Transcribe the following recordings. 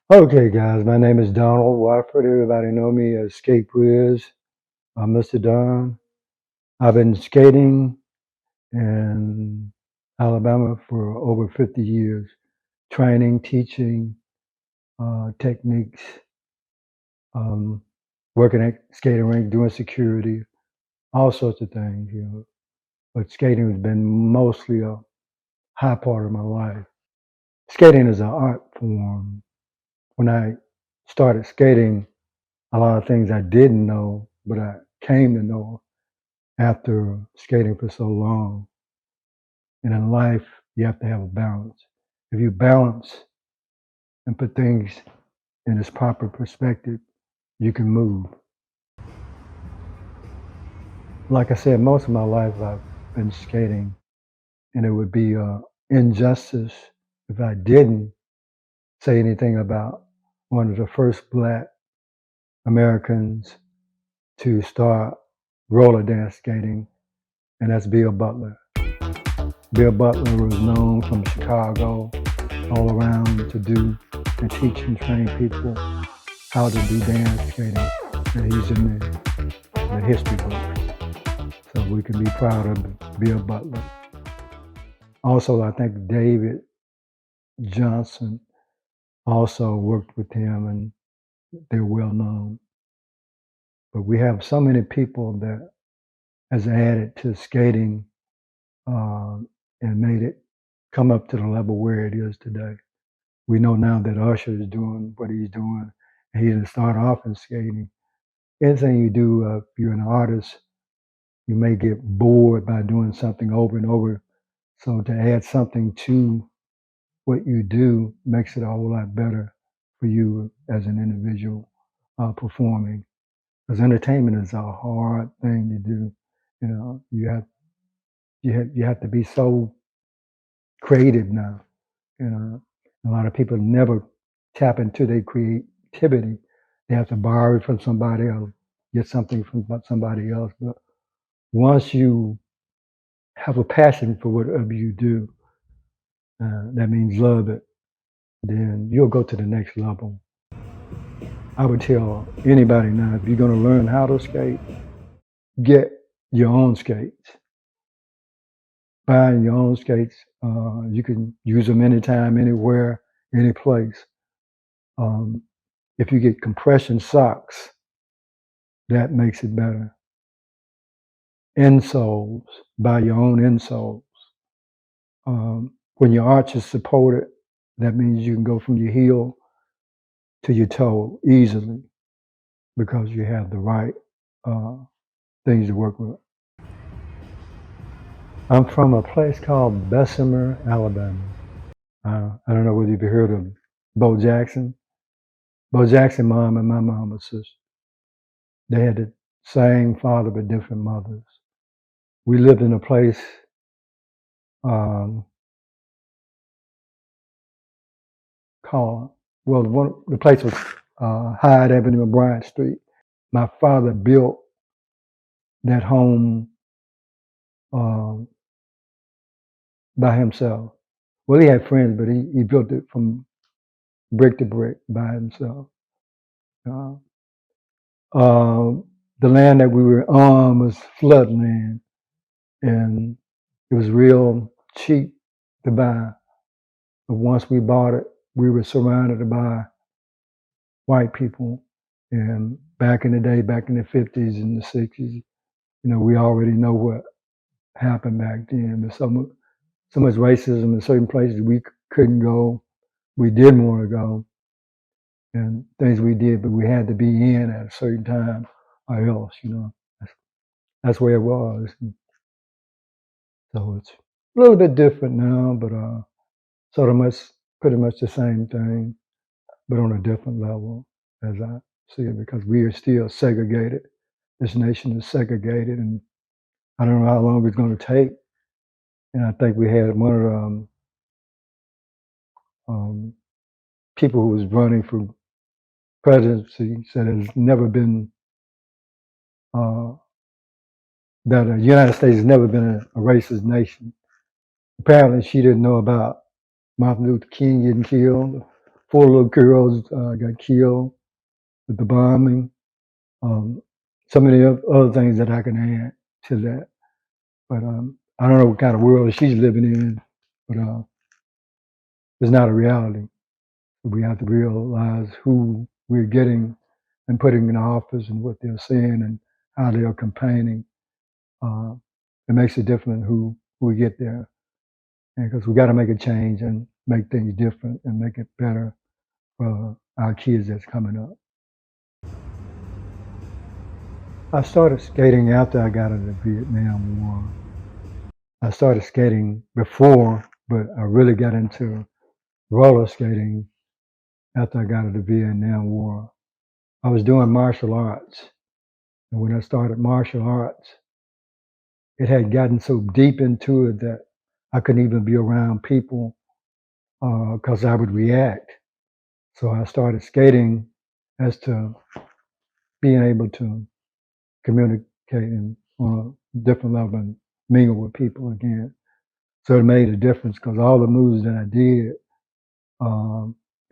Okay, guys, my name is Donald Watford. Everybody know me as Skate Wiz, Mr. Don. I've been skating in Alabama for over 50 years, training, teaching techniques, um, working at skating rink, doing security, all sorts of things. But skating has been mostly a high part of my life. Skating is an art form. When I started skating, a lot of things I didn't know, but I came to know after skating for so long. And in life, you have to have a balance. If you balance and put things in its proper perspective, you can move. Like I said, most of my life I've been skating, and it would be injustice if I didn't say anything about one of the first Black Americans to start roller dance skating, and that's Bill Butler. Bill Butler was known from Chicago all around to do and teach and train people how to do dance skating. And he's in the history books. So we can be proud of Bill Butler. Also, I think David Johnson also worked with him, and they're well known. But we have so many people that has added to skating and made it come up to the level where it is today. We know now that Usher is doing what he's doing. And he didn't start off in skating. Anything you do, if you're an artist, you may get bored by doing something over and over. So to add something to what you do makes it a whole lot better for you as an individual performing. Because entertainment is a hard thing to do. You have to be so creative now. A lot of people never tap into their creativity. They have to borrow it from somebody else, get something from somebody else. But once you have a passion for whatever you do, that means love it, then you'll go to the next level. I would tell anybody now, if you're going to learn how to skate, get your own skates. Buying your own skates, you can use them anytime, anywhere, any place. Um, if you get compression socks, that makes it better. Insoles, buy your own insoles. When your arch is supported, that means you can go from your heel to your toe easily because you have the right uh, things to work with. I'm from a place called Bessemer, Alabama. I don't know whether you've heard of Bo Jackson. Bo Jackson mom and my mom were sisters. They had the same father but different mothers. We lived in a place um, called, the place was Hyde Avenue and Bryant Street. My father built that home um, by himself. Well, he had friends, but he built it from brick to brick by himself. Uh, the land that we were on was floodland, and it was real cheap to buy. But once we bought it, we were surrounded by white people. And back in the day, back in the 50s and the 60s, we already know what happened back then. There's so much racism in certain places we couldn't go. We didn't want to go, and things we did, but we had to be in at a certain time or else, that's where it was. So it's a little bit different now, but sort of pretty much the same thing, but on a different level as I see it, because we are still segregated. This nation is segregated, and I don't know how long it's going to take. And I think we had one of the people who was running for presidency said it's never been uh, that the United States has never been a racist nation. Apparently, she didn't know about Martin Luther King getting killed, 4 little girls got killed with the bombing. So many other things that I can add to that. But I don't know what kind of world she's living in, but it's not a reality. We have to realize who we're getting and putting in office and what they're saying and how they're campaigning. Uh, it makes a difference who we get there, because we got to make a change and make things different and make it better for our kids that's coming up. I started skating after I got out of the Vietnam War. I started skating before, but I really got into roller skating after I got out of the Vietnam War. I was doing martial arts, and when I started martial arts, it had gotten so deep into it that I couldn't even be around people because I would react. So I started skating as to being able to communicate on a different level and mingle with people again. So it made a difference because all the moves that I did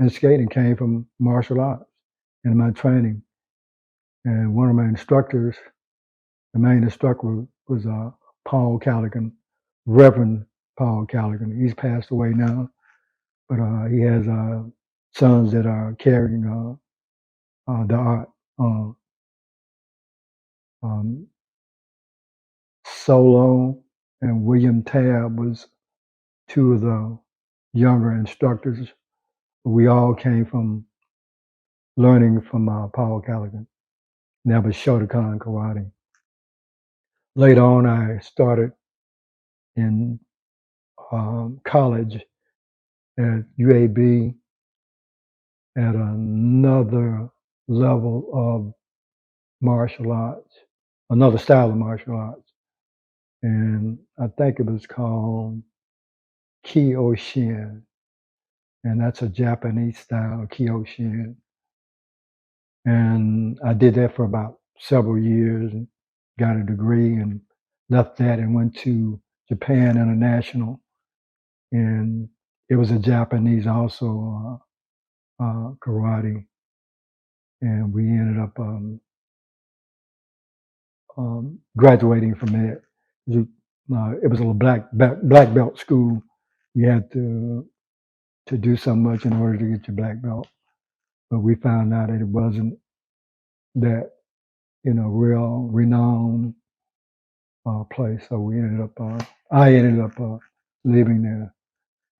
in skating came from martial arts in my training. And one of my instructors, the main instructor was Paul Callaghan, Reverend Paul Callaghan. He's passed away now, but he has sons that are carrying the art. Um, Solo and William Tabb was two of the younger instructors. We all came from learning from Paul Callaghan. And that was Shotokan karate. Later on, I started in college at UAB at another level of martial arts, another style of martial arts. And I think it was called Kyoshin. And that's a Japanese style, Kyoshin. And I did that for about several years and got a degree and left that and went to Japan International. And it was a Japanese also karate. And we ended up graduating from that. It was a little black belt school. You had to do so much in order to get your black belt. But we found out that it wasn't that, real renowned place. So I ended up leaving there.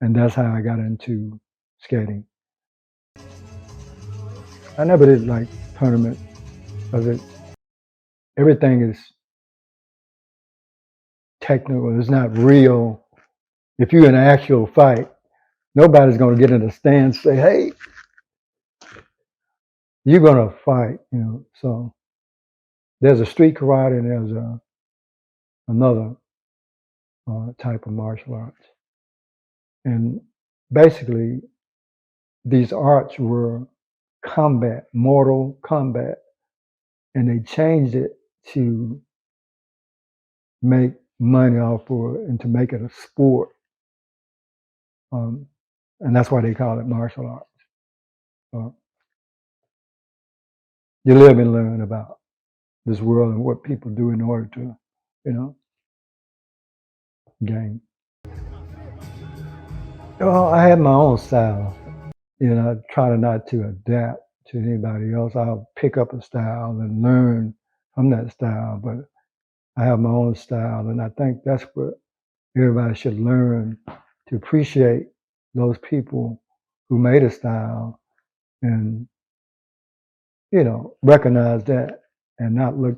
And that's how I got into skating. I never did like tournaments because everything is technical. It's not real. If you're in an actual fight, nobody's going to get in the stands and say, hey, you're going to fight, So there's a street karate and there's another type of martial arts. And basically, these arts were combat, mortal combat, and they changed it to make money off of it and to make it a sport. And that's why they call it martial arts. You live and learn about this world and what people do in order to, gain. Well, I had my own style. I try not to adapt to anybody else. I'll pick up a style and learn from that style, but I have my own style, and I think that's what everybody should learn, to appreciate those people who made a style and, recognize that and not look,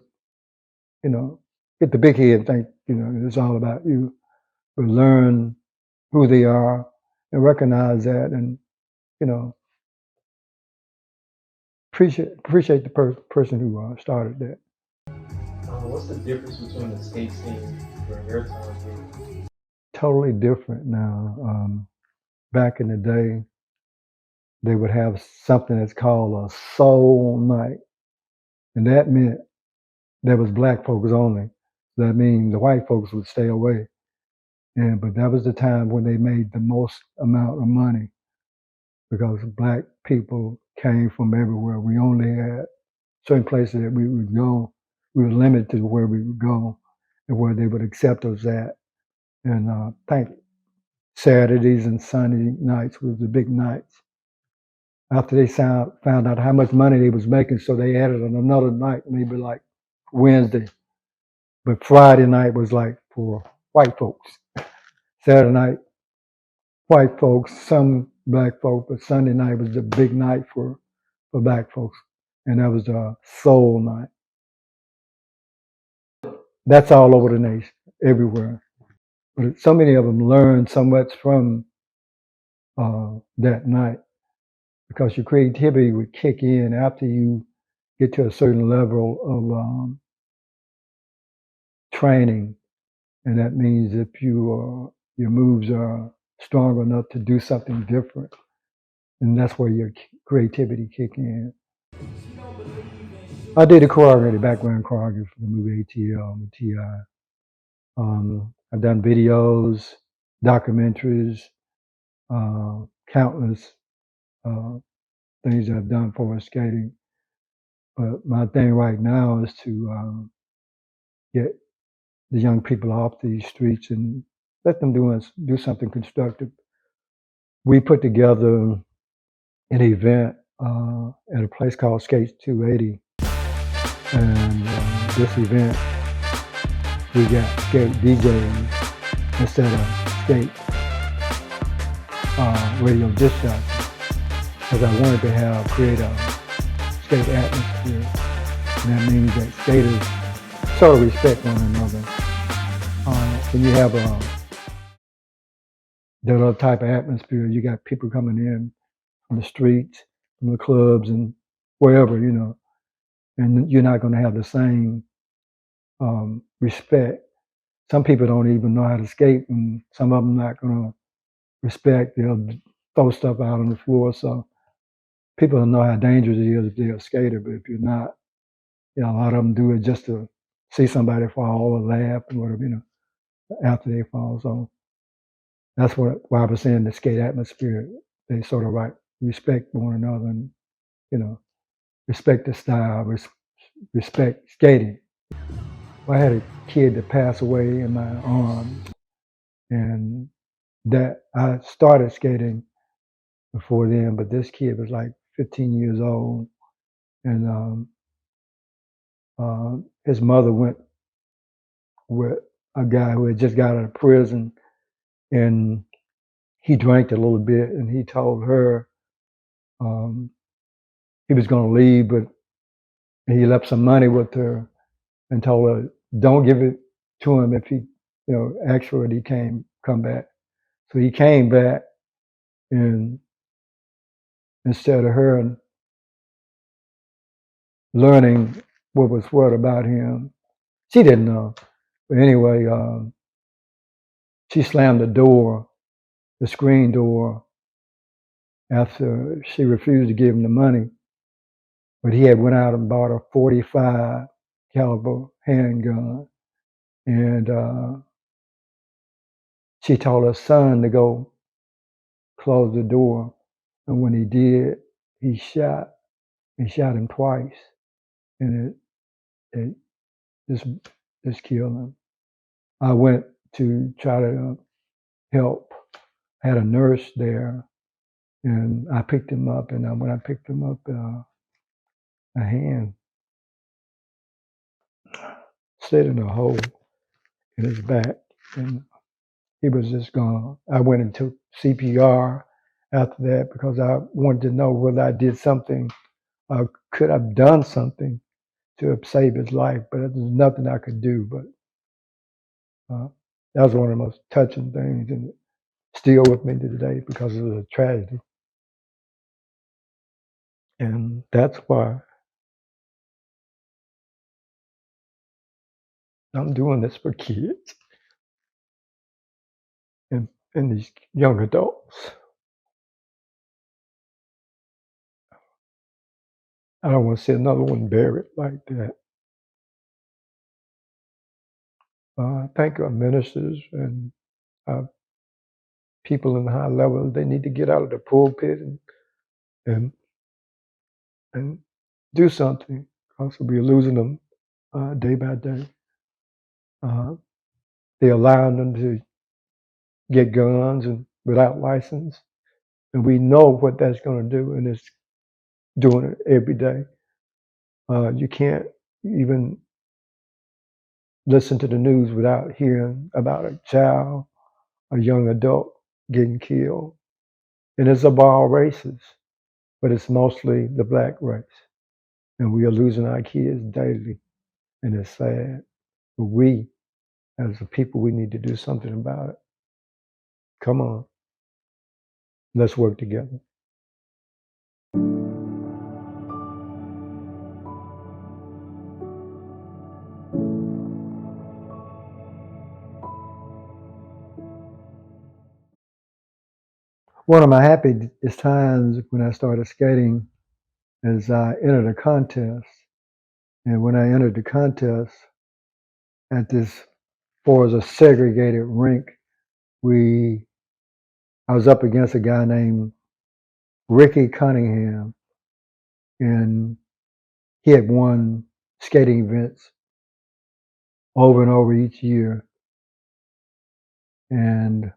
get the big head and think, it's all about you, but learn who they are and recognize that and, appreciate the person who started that. What's the difference between the skate scene during your time period? Totally different now. Back in the day, they would have something that's called a soul night, and that meant there was black folks only. That means the white folks would stay away. But that was the time when they made the most amount of money. because black people came from everywhere. We only had certain places that we would go. We were limited to where we would go and where they would accept us at. And I think Saturdays and Sunday nights was the big nights. After they found out how much money they was making, so they added another night, maybe like Wednesday. But Friday night was like for white folks. Saturday night, white folks, some black folks, but Sunday night was the big night for black folks. And that was a soul night. That's all over the nation, everywhere. But so many of them learned so much from that night because your creativity would kick in after you get to a certain level of training, and that means if your moves are strong enough to do something different, and that's where your creativity kick in. I did a choreography, background choreography for the movie ATL with T.I. I've done videos, documentaries, countless uh, things that I've done for skating. But my thing right now is to get the young people off these streets and let them do something constructive. We put together an event at a place called Skates 280, and this event we got skate DJs instead of skate radio disc jockeys, because I wanted to create a skate atmosphere, and that means that skaters sort of respect one another. When you have that other type of atmosphere, you got people coming in from the streets, from the clubs, and wherever, and you're not going to have the same respect. Some people don't even know how to skate, and some of them not going to respect. They'll throw stuff out on the floor. So people don't know how dangerous it is if they're a skater, but if you're not, a lot of them do it just to see somebody fall or laugh and whatever, after they fall. So that's why I was saying the skate atmosphere. They sort of respect one another and, respect the style, respect skating. I had a kid that passed away in my arms, and that I started skating before then, but this kid was like 15 years old, and his mother went with a guy who had just got out of prison, and he drank a little bit, and he told her um, he was going to leave, but he left some money with her and told her, "Don't give it to him if he, actually he come back." So he came back, and instead of her learning what was what about him, she didn't know. But anyway, she slammed the screen door, after she refused to give him the money. But he had went out and bought a 45 caliber handgun, and she told her son to go close the door. And when he did, he shot him twice, and it just killed him. I went to try to help. I had a nurse there, and I picked him up. And when I picked him up, a hand slid in a hole in his back, and he was just gone. I went and took CPR after that because I wanted to know whether I did something, could have done something to have saved his life, but there's nothing I could do. But that was one of the most touching things, and still with me today because it was a tragedy. And that's why I'm doing this for kids and these young adults. I don't want to see another one buried like that. I think our ministers and people in high levels, they need to get out of the pulpit and and and do something. Also, we're losing them day by day. They're allowing them to get guns and without license, and we know what that's going to do, and it's doing it every day. You can't even listen to the news without hearing about a child, a young adult getting killed, and it's of all races, but it's mostly the black race, and we are losing our kids daily, and it's sad. But we, as a people, we need to do something about it. Come on, let's work together. One of my happiest times when I started skating is I entered a contest. And when I entered the contest at this, for a segregated rink, I was up against a guy named Ricky Cunningham, and he had won skating events over and over each year. And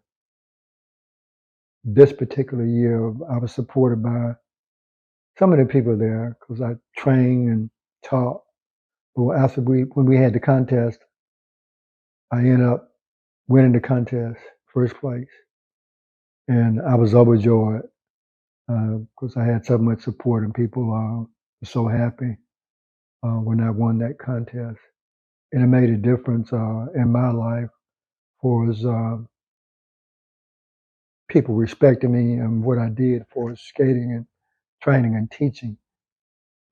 this particular year, I was supported by some of the people there because I trained and taught. But after when we had the contest, I ended up winning the contest, first place, and I was overjoyed because I had so much support and people were so happy when I won that contest, and it made a difference in my life for people respecting me and what I did for skating and training and teaching.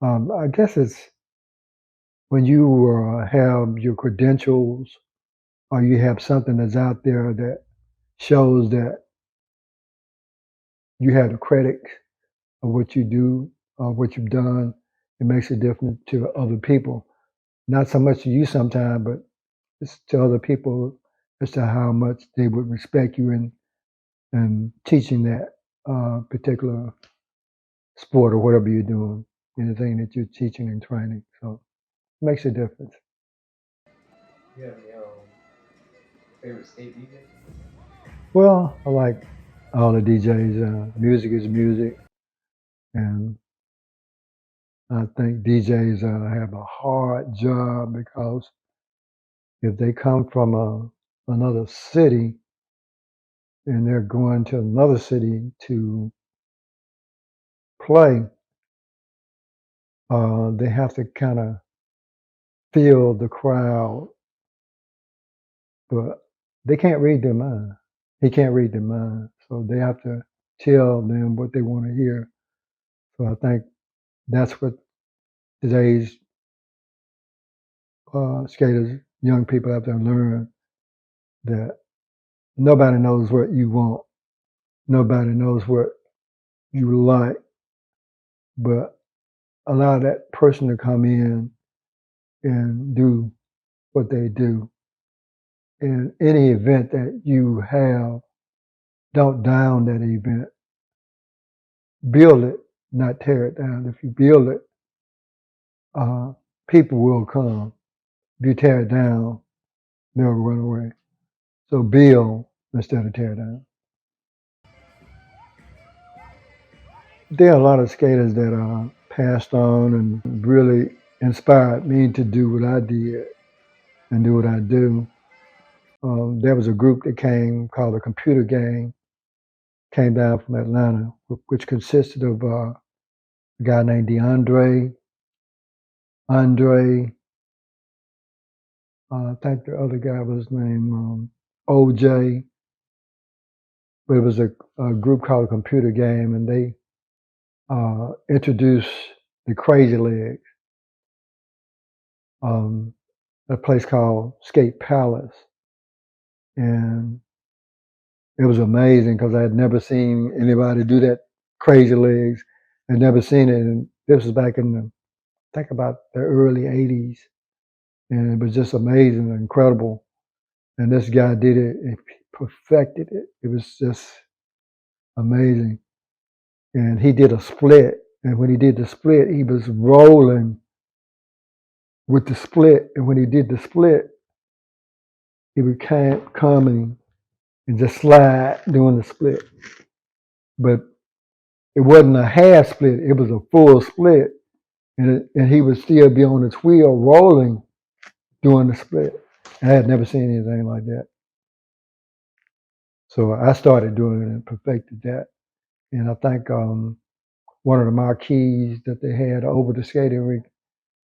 I guess it's when you have your credentials or you have something that's out there that shows that you have the credit of what you do, what you've done, it makes a difference to other people. Not so much to you sometimes, but it's to other people as to how much they would respect you in teaching that particular sport or whatever you're doing, anything that you're teaching and training. So it makes a difference. You have any favorite skate DJ? Well, I like all the DJs. Music is music, and I think DJs have a hard job because if they come from another city and they're going to another city to play, they have to kind of feel the crowd, but they can't read their mind. He can't read their mind, so they have to tell them what they want to hear. So I think that's what today's skaters, young people have to learn that nobody knows what you want, nobody knows what you like, but allow that person to come in and do what they do. In any event that you have, don't down that event. Build it, not tear it down. If you build it, uh, people will come. If you tear it down, they'll run away. So build instead of tear down. There are a lot of skaters that passed on and really inspired me to do what I did and do what I do. There was a group that came called the Computer Gang, came down from Atlanta, which consisted of a guy named Andre, I think the other guy was named OJ, but it was a group called Computer Game, and they introduced the Crazy Legs, a place called Skate Palace, and it was amazing because I had never seen anybody do that Crazy Legs. I'd never seen it, and this was back in I think about the early '80s, and it was just amazing, and incredible. And this guy did it and perfected it. It was just amazing. and he did a split. And when he did the split, he was rolling with the split. And when he did the split, he would coming and just slide doing the split. But it wasn't a half split; it was a full split, and he would still be on his wheel rolling doing the split. I had never seen anything like that. So I started doing it and perfected that. And I think one of the marquees that they had over the skating rink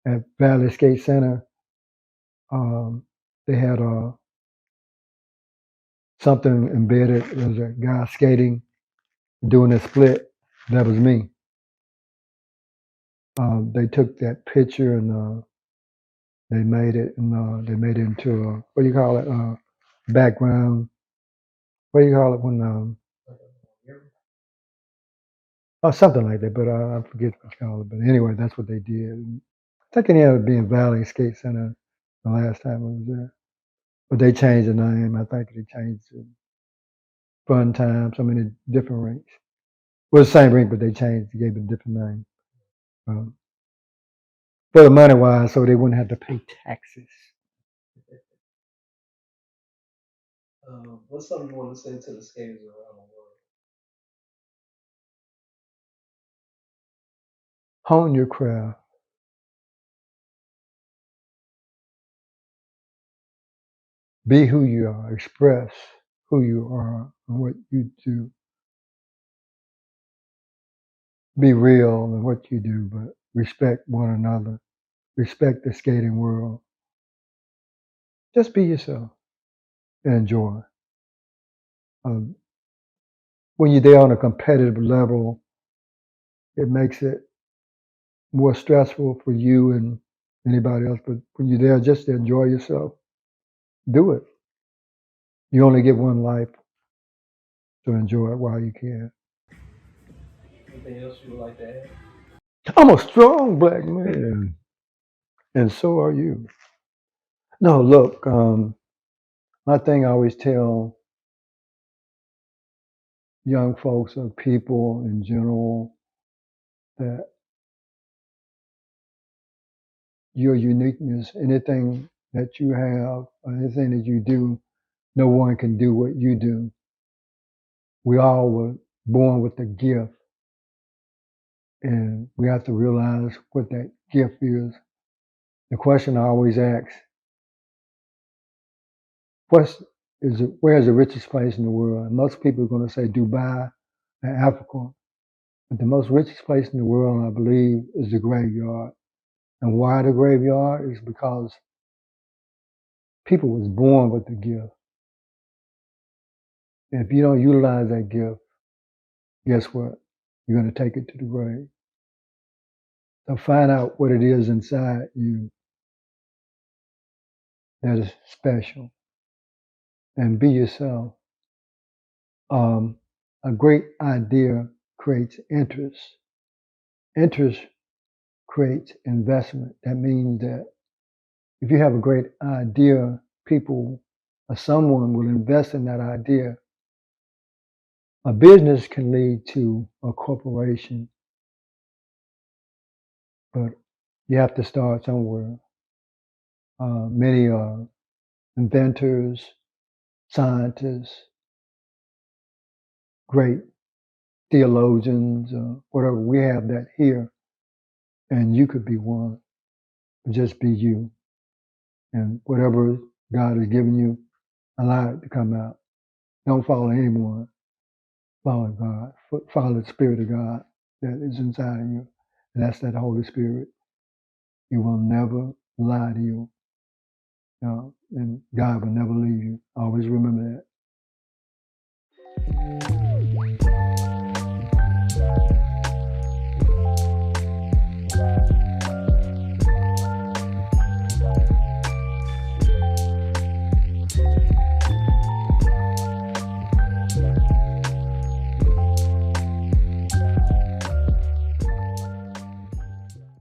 at Valley Skate Center, um, they had something embedded. There was a guy skating, doing a split. That was me. They took that picture and they made it into a, what do you call it? Background. What do you call it when or something like that? But I forget what you call it. But anyway, that's what they did. I think it ended up being Valley Skate Center the last time I was there. But they changed the name. I think they changed it. Fun Time, so many different rinks. Well, the same rink, but they changed, gave it a different name. Um, for the money wise, so they wouldn't have to pay taxes. What's something you want to say to the skaters around the world? Hone your craft. Be who you are. Express who you are and what you do. Be real in what you do, but respect one another. Respect the skating world. Just be yourself and enjoy. Um, when you're there on a competitive level, it makes it more stressful for you and anybody else. But when you're there just to enjoy yourself, do it. You only get one life to enjoy it while you can. Anything else you would like to add? I'm a strong black man, and so are you. No, look, my thing I always tell young folks or people in general that your uniqueness, anything that you have, or anything that you do, no one can do what you do. We all were born with a gift, and we have to realize what that gift is. The question I always ask, where is the richest place in the world? And most people are going to say Dubai and Africa. But the most richest place in the world, I believe, is the graveyard. And why the graveyard is because people was born with the gift. And if you don't utilize that gift, guess what? You're going to take it to the grave. So find out what it is inside you that is special and be yourself. A great idea creates interest. Interest creates investment. That means that if you have a great idea, people or someone will invest in that idea. A business can lead to a corporation, but you have to start somewhere. Many inventors, scientists, great theologians, whatever, we have that here, and you could be one. Just be you, and whatever God has given you, allow it to come out. Don't follow anyone. Follow God. Follow the Spirit of God that is inside of you, and that's that Holy Spirit. He will never lie to you. And God will never leave you. Always remember that.